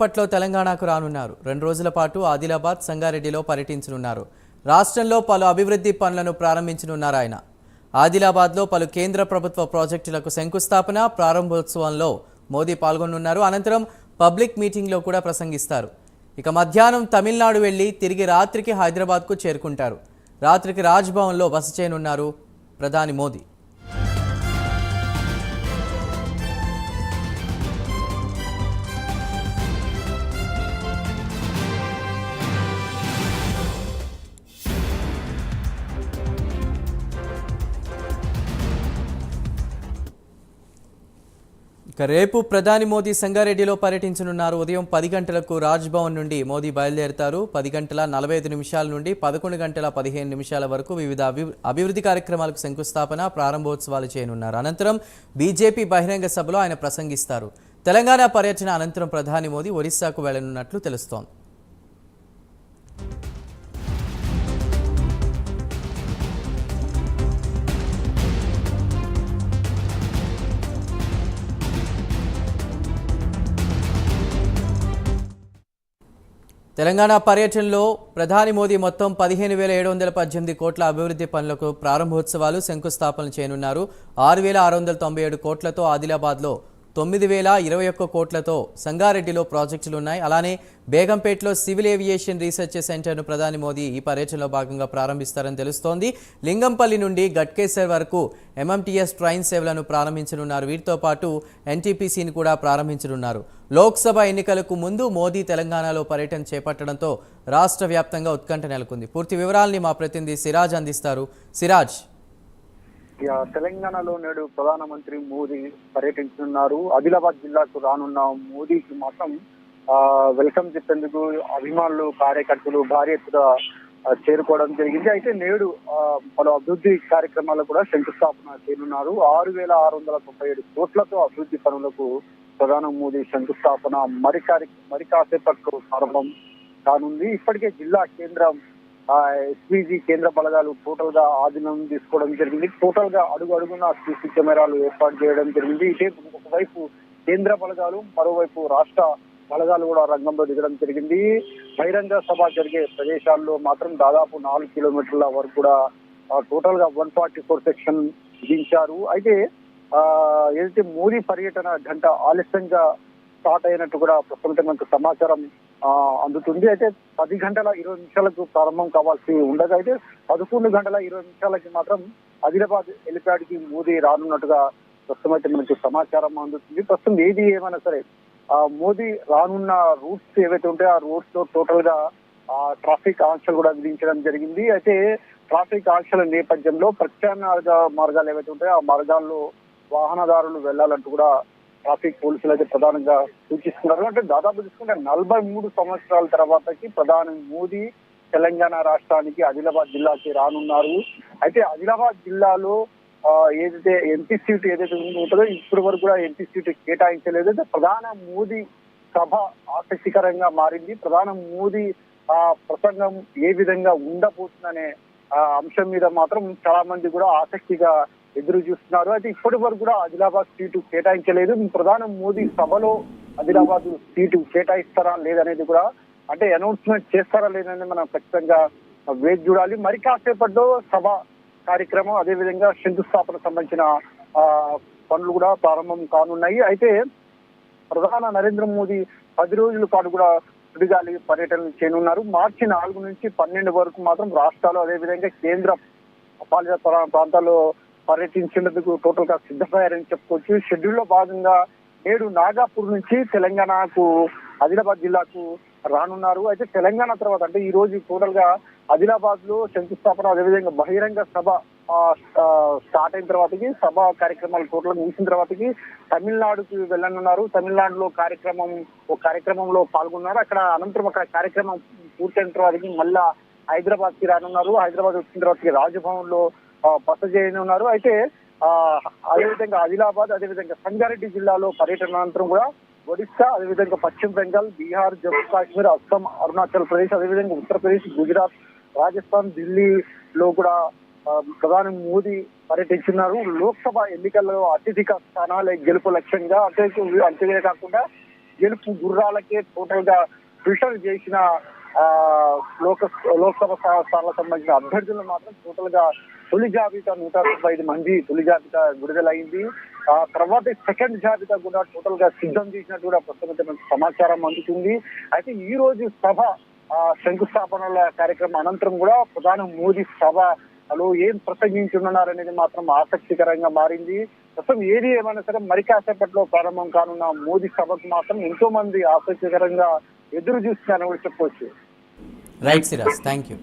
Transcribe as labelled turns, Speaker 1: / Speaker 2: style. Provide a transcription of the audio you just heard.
Speaker 1: కాసేపట్లో తెలంగాణకు రానున్నారు. 2 రోజుల పాటు ఆదిలాబాద్, సంగారెడ్డిలో పర్యటించనున్నారు. రాష్ట్రంలో పలు అభివృద్ధి పనులను ప్రారంభించనున్నారు ఆయన. ఆదిలాబాద్లో పలు కేంద్ర ప్రభుత్వ ప్రాజెక్టులకు శంకుస్థాపన, ప్రారంభోత్సవంలో మోదీ పాల్గొనున్నారు. అనంతరం పబ్లిక్ మీటింగ్లో కూడా ప్రసంగిస్తారు. ఇక మధ్యాహ్నం తమిళనాడు వెళ్లి తిరిగి రాత్రికి హైదరాబాద్కు చేరుకుంటారు. రాత్రికి రాజ్భవన్లో బస చేయనున్నారు ప్రధాని మోదీ. ఇక రేపు ప్రధాని మోదీ సంగారెడ్డిలో పర్యటించనున్నారు. ఉదయం 10 గంటలకు రాజ్భవన్ నుండి మోదీ బయలుదేరుతారు. 10 గంటల 45 నిమిషాల నుండి 11 గంటల 15 నిమిషాల వరకు వివిధ అభివృద్ధి కార్యక్రమాలకు శంకుస్థాపన, ప్రారంభోత్సవాలు చేయనున్నారు. అనంతరం బీజేపీ బహిరంగ సభలో ఆయన ప్రసంగిస్తారు. తెలంగాణ పర్యటన అనంతరం ప్రధాని మోదీ ఒరిస్సాకు వెళ్లనున్నట్లు తెలుస్తోంది. తెలంగాణ పర్యటనలో ప్రధాని మోదీ మొత్తం 15,718 కోట్ల అభివృద్ధి పనులకు ప్రారంభోత్సవాలు, శంకుస్థాపనలు చేయనున్నారు. 6,697 కోట్లతో ఆదిలాబాద్లో, 9,021 కోట్లతో సంగారెడ్డిలో ప్రాజెక్టులు ఉన్నాయి. అలానే బేగంపేటలో సివిల్ ఏవియేషన్ రీసెర్చ్ సెంటర్ను ప్రధాని మోదీ ఈ పర్యటనలో భాగంగా ప్రారంభిస్తారని తెలుస్తోంది. లింగంపల్లి నుండి గట్కేసర్ వరకు ఎంఎంటీఎస్ ట్రైన్ సేవలను ప్రారంభించనున్నారు. వీటితో పాటు ఎన్టీపీసీని కూడా ప్రారంభించనున్నారు. లోక్సభ ఎన్నికలకు ముందు మోదీ తెలంగాణలో పర్యటన చేపట్టడంతో రాష్ట్ర వ్యాప్తంగా ఉత్కంఠ నెలకొంది. పూర్తి వివరాలని మా ప్రతినిధి సిరాజ్ అందిస్తారు. సిరాజ్,
Speaker 2: తెలంగాణలో నేడు ప్రధానమంత్రి మోదీ పర్యటించనున్నారు. ఆదిలాబాద్ జిల్లాకు రానున్న మోదీకి మాత్రం వెల్కమ్ చెప్పేందుకు అభిమానులు, కార్యకర్తలు భారీ ఎత్తున చేరుకోవడం జరిగింది. అయితే నేడు పలు అభివృద్ధి కార్యక్రమాలకు కూడా శంకుస్థాపన చేయనున్నారు. 6,697 కోట్లతో అభివృద్ధి పనులకు ప్రధాని మోదీ శంకుస్థాపన మరి కాసేపట్లో ప్రారంభం కానుంది. ఇప్పటికే జిల్లా కేంద్రం ఎస్పీజీ కేంద్ర బలగాలు టోటల్ గా ఆధీనం తీసుకోవడం జరిగింది. టోటల్ గా అడుగున సీసీ కెమెరాలు ఏర్పాటు చేయడం జరిగింది. ఇదే ఒకవైపు కేంద్ర బలగాలు, మరోవైపు రాష్ట్ర బలగాలు కూడా రంగంలో దిగడం జరిగింది. బహిరంగ సభ జరిగే ప్రదేశాల్లో మాత్రం దాదాపు 4 కిలోమీటర్ల వరకు కూడా టోటల్ గా 144 సెక్షన్ విధించారు. అయితే ఏదైతే మోదీ పర్యటన గంట ఆలస్యంగా స్టార్ట్ అయినట్టు కూడా ప్రస్తుతం మనకు సమాచారం అందుతుంది. అయితే 10 గంటల 20 నిమిషాలకు ప్రారంభం కావాల్సి ఉండగా అయితే 11 గంటల 20 నిమిషాలకి మాత్రం ఆదిలాబాద్ హెలిప్యాడ్ కి మోదీ రానున్నట్టుగా ప్రస్తుతం అయితే మనకు సమాచారం అందుతుంది. ప్రస్తుతం ఏది ఏమైనా సరే మోదీ రానున్న రూట్స్ ఏవైతే ఉంటాయో ఆ రూట్స్ లో టోటల్ గా ట్రాఫిక్ ఆంక్షలు కూడా విధించడం జరిగింది. అయితే ట్రాఫిక్ ఆంక్షల నేపథ్యంలో ప్రత్యామ్నాయ మార్గాలు ఏవైతే ఉంటాయో ఆ మార్గాల్లో వాహనదారులు వెళ్లాలంటూ కూడా ట్రాఫిక్ పోలీసులు అయితే ప్రధానంగా సూచిస్తున్నారు. అంటే దాదాపు తీసుకుంటే 43 సంవత్సరాల తర్వాతకి ప్రధాని మోదీ తెలంగాణ రాష్ట్రానికి ఆదిలాబాద్ జిల్లాకి రానున్నారు. అయితే ఆదిలాబాద్ జిల్లాలో ఏదైతే ఎంపీ సీటు ఏదైతే ఉంటుందో ఇప్పటి వరకు కూడా ఎంపీ సీటు కేటాయించలేదు. అయితే ప్రధాని మోదీ సభ ఆసక్తికరంగా మారింది. ప్రధాని మోదీ ప్రసంగం ఏ విధంగా ఉండబోతుందనే అంశం మీద మాత్రం చాలా మంది కూడా ఆసక్తిగా ఎదురు చూస్తున్నారు. అయితే ఇప్పటి వరకు కూడా ఆదిలాబాద్ సీటు కేటాయించలేదు. ప్రధాని మోదీ సభలో ఆదిలాబాద్ సీటు కేటాయిస్తారా లేదనేది కూడా, అంటే అనౌన్స్మెంట్ చేస్తారా లేదనేది మనం ఖచ్చితంగా వేచి చూడాలి. మరి కాసేపట్లో సభ కార్యక్రమం, అదేవిధంగా శంకుస్థాపన సంబంధించిన పనులు కూడా ప్రారంభం కానున్నాయి. అయితే ప్రధాని నరేంద్ర మోదీ 10 రోజుల పాటు కూడా సుడిగాలి పర్యటన చేయనున్నారు. మార్చి 4 నుంచి 12 వరకు మాత్రం రాష్ట్రాలు, అదేవిధంగా కేంద్ర పాలిత ప్రాంతాల్లో పర్యటించేందుకు టోటల్ గా సిద్ధమయ్యారని చెప్పుకోవచ్చు. షెడ్యూల్ లో భాగంగా నేడు నాగాపూర్ నుంచి తెలంగాణకు ఆదిలాబాద్ జిల్లాకు రానున్నారు. అయితే తెలంగాణ తర్వాత అంటే ఈ రోజు టోటల్ గా ఆదిలాబాద్ లో శంకుస్థాపన, అదేవిధంగా బహిరంగ సభ స్టార్ట్ అయిన తర్వాతకి, సభ కార్యక్రమాలు టోటల్ ముగిసిన తర్వాతకి తమిళనాడుకి వెళ్ళనున్నారు. తమిళనాడులో కార్యక్రమంలో పాల్గొన్నారు. అక్కడ అనంతరం ఒక కార్యక్రమం పూర్తయిన తర్వాతకి మళ్ళా హైదరాబాద్ కి రానున్నారు. హైదరాబాద్ వచ్చిన తర్వాతకి రాజ్భవన్ లో బస చేయనున్నారు. అయితే అదేవిధంగా ఆదిలాబాద్, అదేవిధంగా సంగారెడ్డి జిల్లాలో పర్యటన అనంతరం కూడా ఒడిశా, అదేవిధంగా పశ్చిమ బెంగాల్, బీహార్, జమ్మూ కాశ్మీర్, అస్సాం, అరుణాచల్ ప్రదేశ్, అదేవిధంగా ఉత్తరప్రదేశ్, గుజరాత్, రాజస్థాన్, ఢిల్లీలో కూడా ప్రధాని మోదీ పర్యటించున్నారు. లోక్సభ ఎన్నికల్లో అత్యధిక స్థానాల గెలుపు లక్ష్యంగా అంతేకాకుండా గెలుపు గుర్రాలకే టోటల్ గా ఫిల్టర్ చేసిన లోక్సభ స్థానాలకు సంబంధించిన అభ్యర్థులను మాత్రం టోటల్ గా తొలి జాబితా 195 మంది తొలి జాబితా విడుదలైంది. ఆ తర్వాత సెకండ్ జాబితా కూడా టోటల్ గా సిద్ధం చేసినట్టు కూడా ప్రస్తుతం సమాచారం అందుతుంది. అయితే ఈ రోజు సభ శంకుస్థాపనల కార్యక్రమం అనంతరం కూడా ప్రధాని మోదీ సభలో ఏం ప్రసంగించున్నారనేది మాత్రం ఆసక్తికరంగా మారింది. ప్రస్తుతం ఏది ఏమైనా సరే మరి కాసేపట్లో ప్రారంభం కానున్న మోదీ సభకు మాత్రం ఎంతో మంది ఆసక్తికరంగా ఎదురు చూస్తున్నారని కూడా చెప్పవచ్చు.
Speaker 1: Right Siraj, thank you.